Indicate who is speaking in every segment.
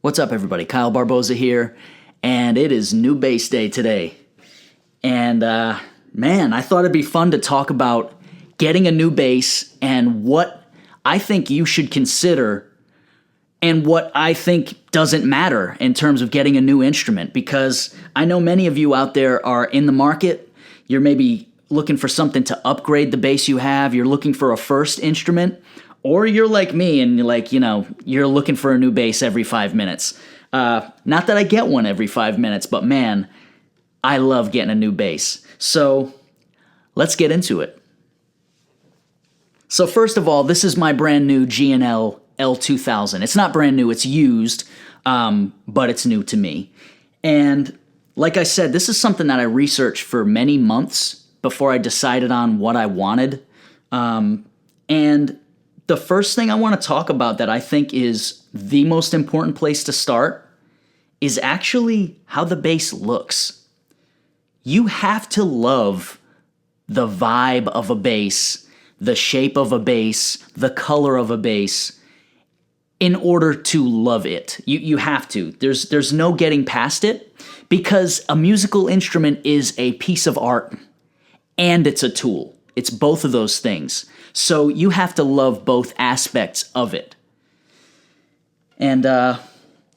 Speaker 1: What's up, everybody? Kyle Barboza here, and it is New Bass Day today. And man, I thought it'd be fun to talk about getting a new bass and what I think you should consider and what I think doesn't matter in terms of getting a new instrument, because I know many of you out there are in the market. You're maybe looking for something to upgrade the bass you have. You're looking for a first instrument. Or you're like me and you're looking for a new bass every 5 minutes. Not that I get one every 5 minutes, but man, I love getting a new bass. So let's get into it. So first of all, this is my brand new G&L L2000. It's not brand new, it's used, but it's new to me. And like I said, this is something that I researched for many months before I decided on what I wanted. And the first thing I want to talk about that I think is the most important place to start is actually how the bass looks. You have to love the vibe of a bass, the shape of a bass, the color of a bass in order to love it. You have to. There's no getting past it, because a musical instrument is a piece of art and it's a tool. It's both of those things. So you have to love both aspects of it. And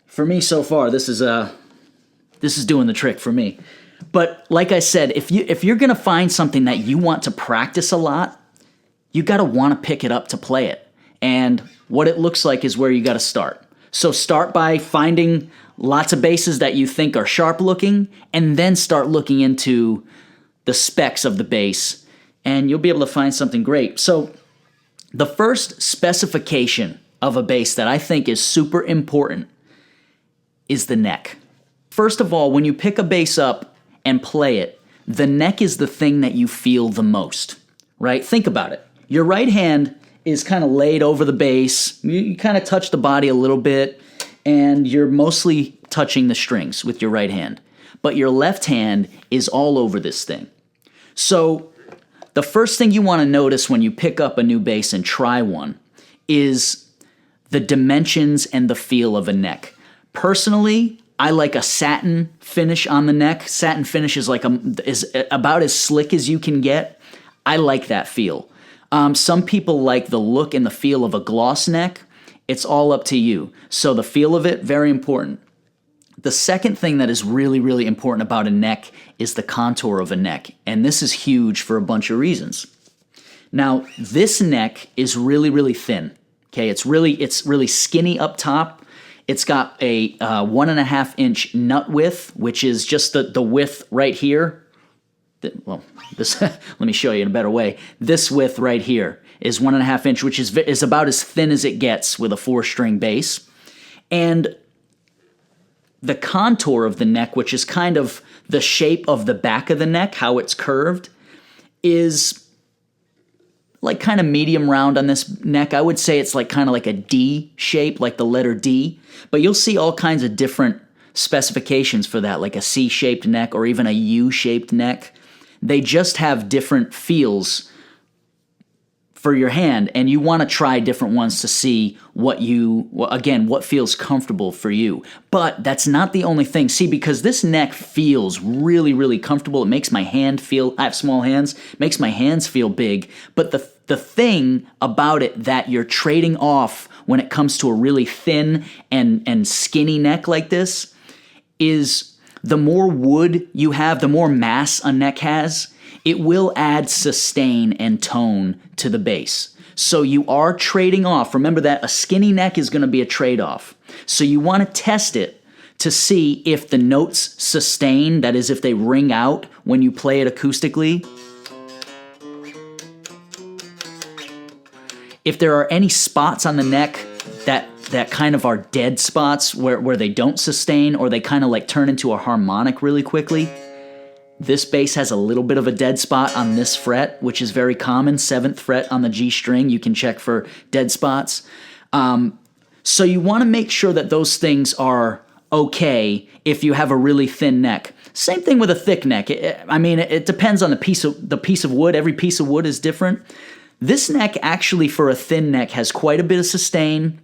Speaker 1: for me so far, this is doing the trick for me. But like I said, if you're going to find something that you want to practice a lot, you got to want to pick it up to play it. And what it looks like is where you got to start. So start by finding lots of basses that you think are sharp looking, and then start looking into the specs of the bass, and you'll be able to find something great. So the first specification of a bass that I think is super important is the neck. First of all, when you pick a bass up and play it, the neck is the thing that you feel the most, right? Think about it. Your right hand is kind of laid over the bass. You kind of touch the body a little bit, and you're mostly touching the strings with your right hand. But your left hand is all over this thing. So the first thing you want to notice when you pick up a new bass and try one is the dimensions and the feel of a neck. Personally, I like a satin finish on the neck. Satin finish is about as slick as you can get. I like that feel. Some people like the look and the feel of a gloss neck. It's all up to you. So the feel of it, very important. The second thing that is really, really important about a neck is the contour of a neck. And this is huge for a bunch of reasons. Now, this neck is really, really thin. Okay, it's really skinny up top. It's got a 1.5 inch nut width, which is just the width right here. Let me show you in a better way. This width right here is 1.5 inch, which is about as thin as it gets with a 4-string bass. And the contour of the neck, which is kind of the shape of the back of the neck, how it's curved, is like kind of medium round on this neck. I would say it's like kind of like a D shape, like the letter D. But you'll see all kinds of different specifications for that, like a C-shaped neck or even a U-shaped neck. They just have different feels for your hand, and you want to try different ones to see what feels comfortable for you. But that's not the only thing. See, because this neck feels really, really comfortable. It makes my hand feel, I have small hands, makes my hands feel big. But the thing about it that you're trading off when it comes to a really thin and skinny neck like this is the more wood you have, the more mass a neck has, it will add sustain and tone to the bass. So you are trading off. Remember that a skinny neck is going to be a trade-off. So you want to test it to see if the notes sustain, that is, if they ring out when you play it acoustically. If there are any spots on the neck that kind of are dead spots where they don't sustain, or they kind of like turn into a harmonic really quickly. This bass has a little bit of a dead spot on this fret, which is very common, 7th fret on the G string. You can check for dead spots. So you want to make sure that those things are okay if you have a really thin neck. Same thing with a thick neck. It depends on the piece of wood. Every piece of wood is different. This neck actually, for a thin neck, has quite a bit of sustain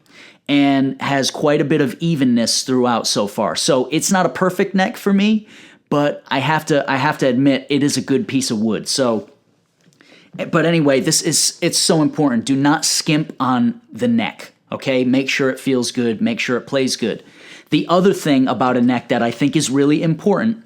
Speaker 1: and has quite a bit of evenness throughout so far. So it's not a perfect neck for me, but I have to admit it is a good piece of wood. So, but anyway, it's so important. Do not skimp on the neck. Okay, make sure it feels good. Make sure it plays good. The other thing about a neck that I think is really important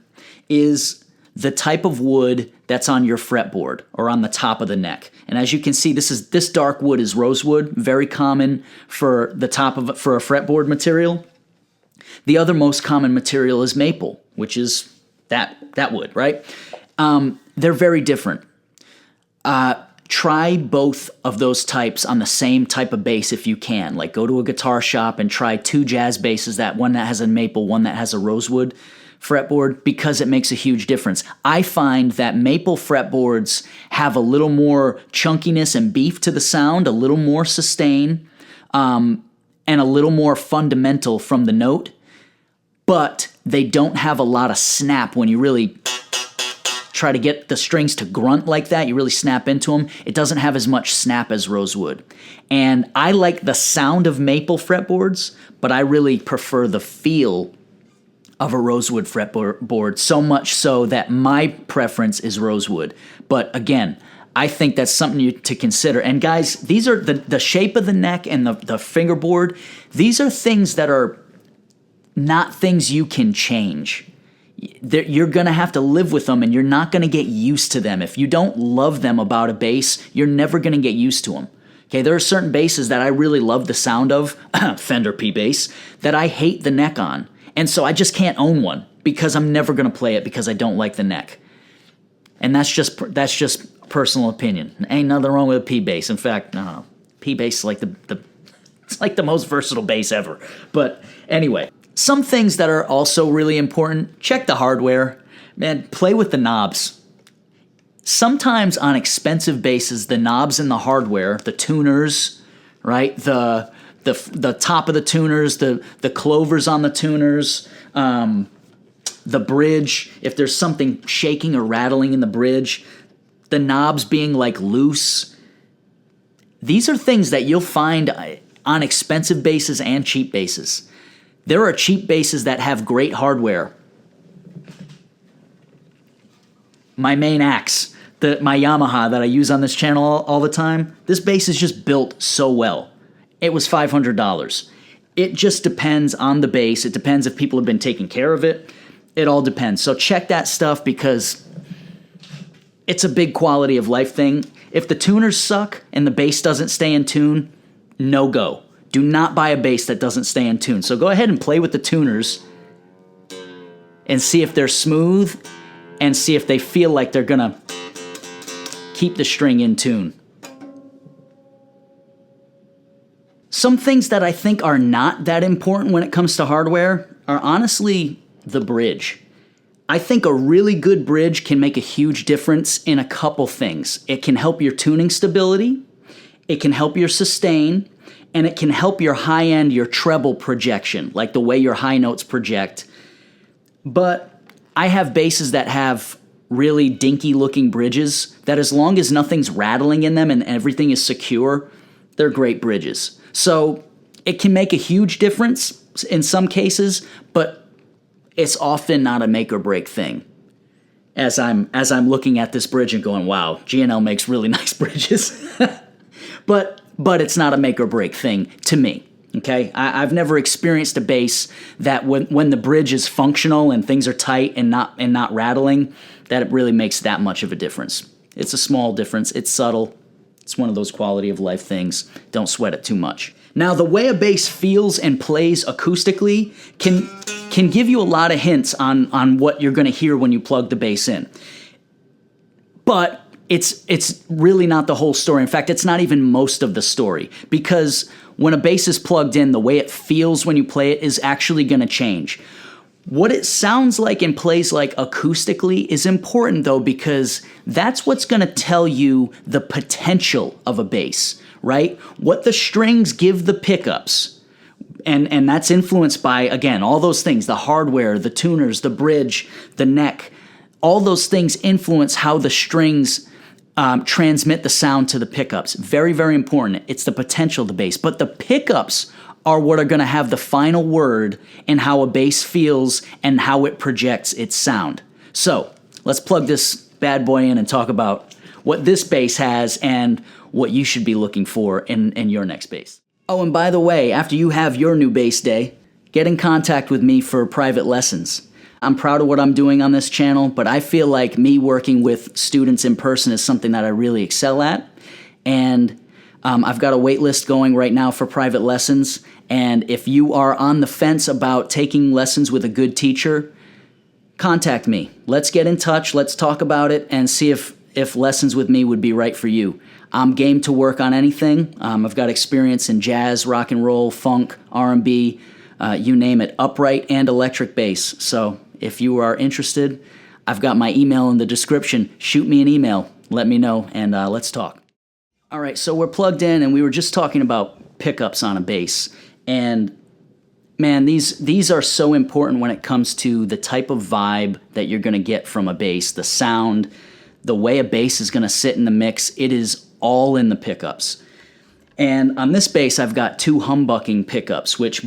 Speaker 1: is the type of wood that's on your fretboard or on the top of the neck. And as you can see, this dark wood is rosewood, very common for the top of for a fretboard material. The other most common material is maple, which is that wood, right? They're very different. Try both of those types on the same type of bass if you can. Like go to a guitar shop and try 2 jazz basses, one that has a maple, one that has a rosewood fretboard, because it makes a huge difference. I find that maple fretboards have a little more chunkiness and beef to the sound, a little more sustain, and a little more fundamental from the note, but they don't have a lot of snap when you really try to get the strings to grunt like that. You really snap into them. It doesn't have as much snap as rosewood. And I like the sound of maple fretboards, but I really prefer the feel of a rosewood fretboard, so much so that my preference is rosewood. But again, I think that's something to consider. And guys, these are the shape of the neck and the fingerboard. These are things that are not things you can change. You're going to have to live with them, and you're not going to get used to them. If you don't love them about a bass, you're never going to get used to them. Okay, there are certain basses that I really love the sound of, Fender P bass, that I hate the neck on. And so I just can't own one because I'm never going to play it because I don't like the neck. And that's just personal opinion. Ain't nothing wrong with a P bass. In fact, no, P bass is like it's like the most versatile bass ever. But anyway, some things that are also really important, check the hardware. Man, play with the knobs. Sometimes on expensive basses, the knobs in the hardware, the tuners, right? The top of the tuners, the clovers on the tuners, the bridge, if there's something shaking or rattling in the bridge, the knobs being like loose. These are things that you'll find on expensive basses and cheap basses. There are cheap basses that have great hardware. My main axe, my Yamaha that I use on this channel all the time, this bass is just built so well. It was $500. It just depends on the bass. It depends if people have been taking care of it. It all depends. So check that stuff because it's a big quality of life thing. If the tuners suck and the bass doesn't stay in tune, no go. Do not buy a bass that doesn't stay in tune. So go ahead and play with the tuners and see if they're smooth and see if they feel like they're going to keep the string in tune. Some things that I think are not that important when it comes to hardware are honestly the bridge. I think a really good bridge can make a huge difference in a couple things. It can help your tuning stability, it can help your sustain, and it can help your high end, your treble projection, like the way your high notes project. But I have basses that have really dinky looking bridges that as long as nothing's rattling in them and everything is secure, they're great bridges. So it can make a huge difference in some cases, but it's often not a make or break thing. As I'm looking at this bridge and going, wow, G&L makes really nice bridges. But it's not a make or break thing to me, okay? I've never experienced a bass that when the bridge is functional and things are tight and not rattling, that it really makes that much of a difference. It's a small difference. It's subtle. It's one of those quality of life things. Don't sweat it too much. Now, the way a bass feels and plays acoustically can give you a lot of hints on what you're going to hear when you plug the bass in. But it's really not the whole story. In fact, it's not even most of the story, because when a bass is plugged in, the way it feels when you play it is actually going to change. What it sounds like and plays like acoustically is important, though, because that's what's going to tell you the potential of a bass, right? What the strings give the pickups. And that's influenced by, again, all those things, the hardware, the tuners, the bridge, the neck. All those things influence how the strings transmit the sound to the pickups. Very, very important. It's the potential of the bass. But the pickups are what are going to have the final word in how a bass feels and how it projects its sound. So let's plug this bad boy in and talk about what this bass has and what you should be looking for in your next bass. Oh, and by the way, after you have your new bass day, get in contact with me for private lessons. I'm proud of what I'm doing on this channel, but I feel like me working with students in person is something that I really excel at. And I've got a wait list going right now for private lessons. And if you are on the fence about taking lessons with a good teacher, contact me. Let's get in touch. Let's talk about it and see if lessons with me would be right for you. I'm game to work on anything. I've got experience in jazz, rock and roll, funk, R&B, you name it, upright and electric bass. So if you are interested, I've got my email in the description. Shoot me an email. Let me know, and let's talk. All right, so we're plugged in, and we were just talking about pickups on a bass. And man, these are so important when it comes to the type of vibe that you're going to get from a bass, the sound, the way a bass is going to sit in the mix. It is all in the pickups. And on this bass, I've got two humbucking pickups, which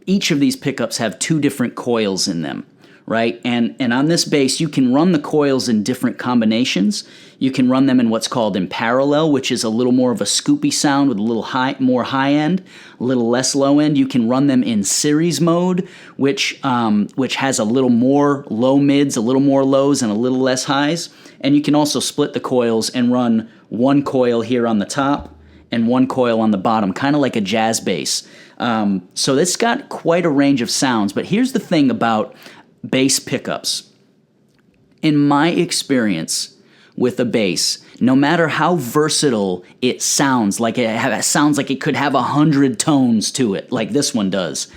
Speaker 1: each of these pickups have two different coils in them, right? And on this bass, you can run the coils in different combinations. You can run them in what's called in parallel, which is a little more of a scoopy sound with a little more high end, a little less low end. You can run them in series mode, which has a little more low mids, a little more lows, and a little less highs. And you can also split the coils and run one coil here on the top and one coil on the bottom, kind of like a jazz bass. So it's got quite a range of sounds. But here's the thing about bass pickups. In my experience with a bass, no matter how versatile it sounds like it could have 100 tones to it, like this one does,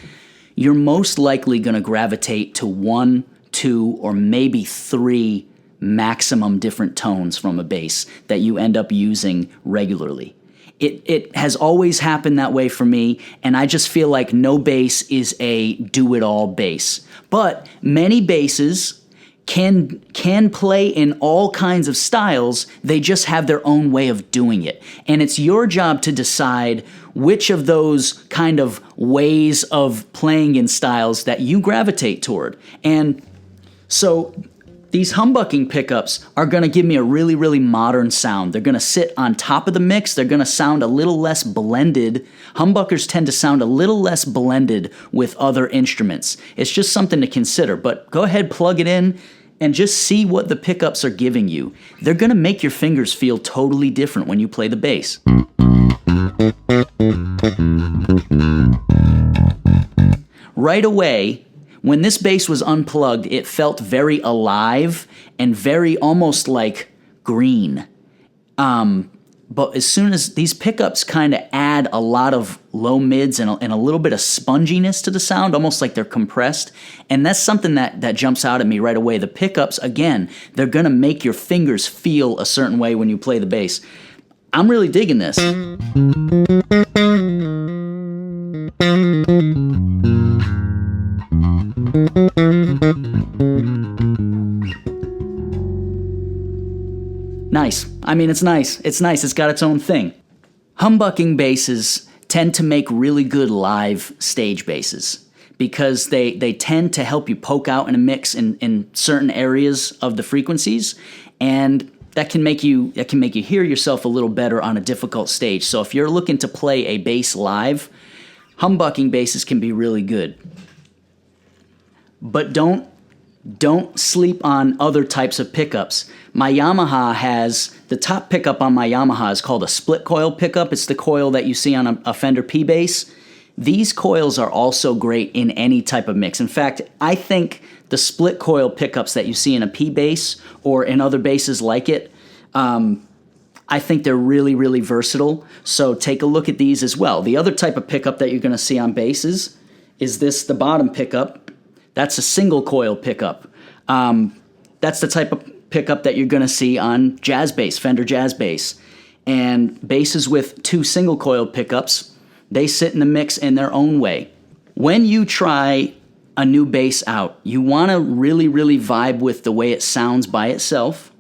Speaker 1: you're most likely going to gravitate to 1, 2, or maybe 3 maximum different tones from a bass that you end up using regularly. It has always happened that way for me, and I just feel like no bass is a do-it-all bass. But many basses can play in all kinds of styles. They just have their own way of doing it. And it's your job to decide which of those kind of ways of playing in styles that you gravitate toward. And so these humbucking pickups are going to give me a really, really modern sound. They're going to sit on top of the mix. They're going to sound a little less blended. Humbuckers tend to sound a little less blended with other instruments. It's just something to consider. But go ahead, plug it in, and just see what the pickups are giving you. They're going to make your fingers feel totally different when you play the bass. Right away, when this bass was unplugged, it felt very alive and very almost like green. But as soon as these pickups kind of add a lot of low mids and a little bit of sponginess to the sound, almost like they're compressed, and that's something that jumps out at me right away. The pickups, again, they're going to make your fingers feel a certain way when you play the bass. I'm really digging this. Nice. I mean, it's nice. It's nice. It's got its own thing. Humbucking basses tend to make really good live stage basses because they tend to help you poke out in a mix in certain areas of the frequencies, and that can make you hear yourself a little better on a difficult stage. So if you're looking to play a bass live, humbucking basses can be really good. But don't sleep on other types of pickups. My Yamaha the top pickup on my Yamaha is called a split coil pickup. It's the coil that you see on a Fender P bass. These coils are also great in any type of mix. In fact, I think the split coil pickups that you see in a P bass or in other basses like it, I think they're really, really versatile. So take a look at these as well. The other type of pickup that you're going to see on basses is the bottom pickup. That's a single coil pickup. That's the type of pickup that you're going to see on jazz bass, Fender jazz bass. And basses with 2 single coil pickups, they sit in the mix in their own way. When you try a new bass out, you want to really, really vibe with the way it sounds by itself,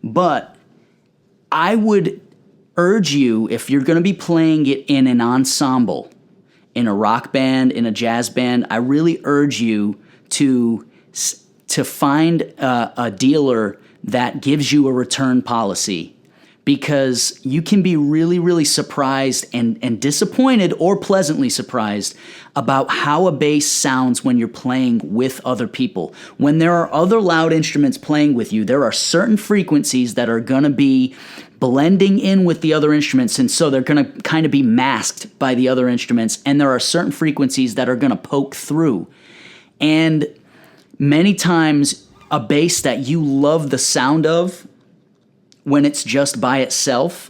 Speaker 1: but I would urge you, if you're going to be playing it in an ensemble, in a rock band, in a jazz band, I really urge you to find a dealer that gives you a return policy, because you can be really, really surprised and disappointed or pleasantly surprised about how a bass sounds when you're playing with other people. When there are other loud instruments playing with you, there are certain frequencies that are going to be blending in with the other instruments, and so they're going to kind of be masked by the other instruments, and there are certain frequencies that are going to poke through. And many times, a bass that you love the sound of when it's just by itself,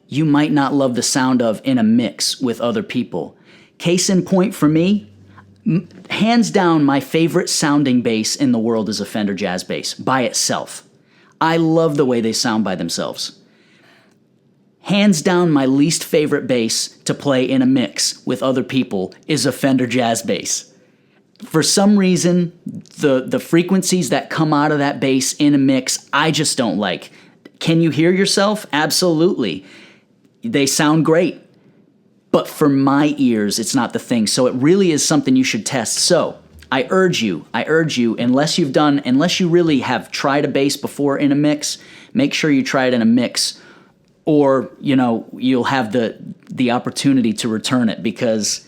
Speaker 1: you might not love the sound of in a mix with other people. Case in point for me, hands down, my favorite sounding bass in the world is a Fender Jazz Bass by itself. I love the way they sound by themselves. Hands down, my least favorite bass to play in a mix with other people is a Fender Jazz Bass. For some reason, the frequencies that come out of that bass in a mix, I just don't like. Can you hear yourself? Absolutely. They sound great. But for my ears, it's not the thing. So it really is something you should test. So I urge you, unless you really have tried a bass before in a mix, make sure you try it in a mix, or, you'll have the opportunity to return it, because,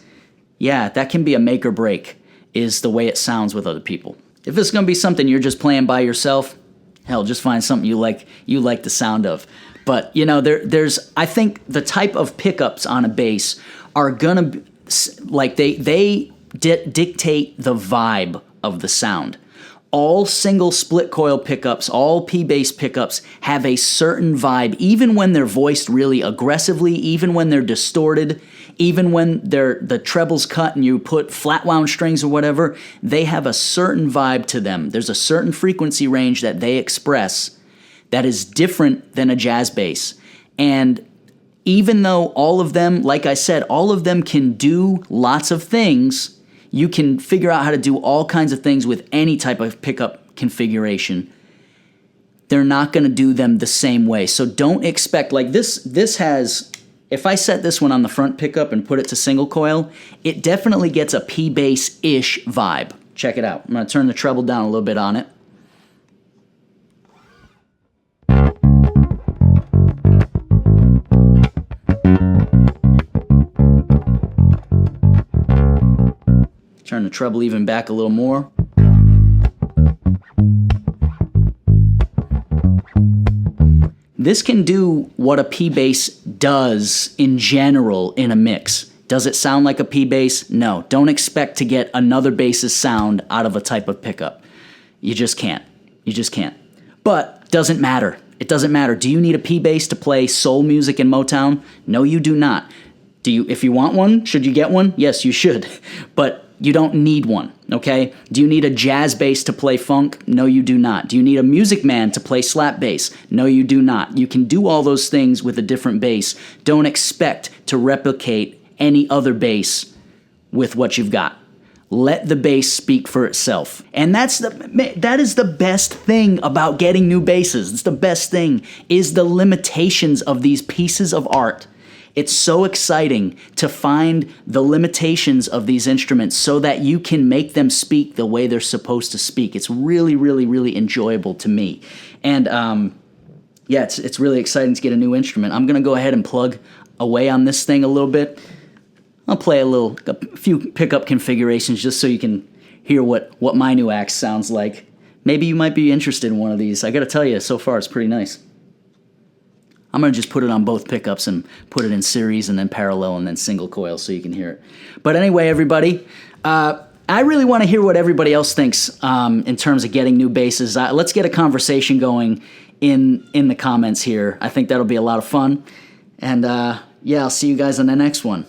Speaker 1: yeah, that can be a make or break, is the way it sounds with other people. If it's going to be something you're just playing by yourself, hell, just find something you like the sound of. But, there's I think the type of pickups on a bass are going to, they dictate the vibe of the sound. All single split coil pickups, all P-bass pickups have a certain vibe, even when they're voiced really aggressively, even when they're distorted, even when the treble's cut and you put flat wound strings or whatever, they have a certain vibe to them. There's a certain frequency range that they express that is different than a jazz bass. And even though all of them, like I said, all of them can do lots of things, you can figure out how to do all kinds of things with any type of pickup configuration. They're not going to do them the same way. So don't expect, like this has, if I set this one on the front pickup and put it to single coil, it definitely gets a P-bass-ish vibe. Check it out. I'm going to turn the treble down a little bit on it. Turn the treble even back a little more. This can do what a P-bass does in general in a mix. Does it sound like a P-bass? No. Don't expect to get another bass's sound out of a type of pickup. You just can't. But doesn't matter. It doesn't matter. Do you need a P-bass to play soul music in Motown? No, you do not. If you want one, should you get one? Yes, you should. But you don't need one, okay? Do you need a jazz bass to play funk? No, you do not. Do you need a Music Man to play slap bass? No, you do not. You can do all those things with a different bass. Don't expect to replicate any other bass with what you've got. Let the bass speak for itself. And that is the best thing about getting new basses. It's the best thing, is the limitations of these pieces of art. It's so exciting to find the limitations of these instruments so that you can make them speak the way they're supposed to speak. It's really, really, really enjoyable to me. And it's really exciting to get a new instrument. I'm going to go ahead and plug away on this thing a little bit. I'll play a few pickup configurations just so you can hear what my new axe sounds like. Maybe you might be interested in one of these. I got to tell you, so far it's pretty nice. I'm going to just put it on both pickups and put it in series and then parallel and then single coil so you can hear it. But anyway, everybody, I really want to hear what everybody else thinks in terms of getting new basses. Let's get a conversation going in the comments here. I think that'll be a lot of fun. And I'll see you guys on the next one.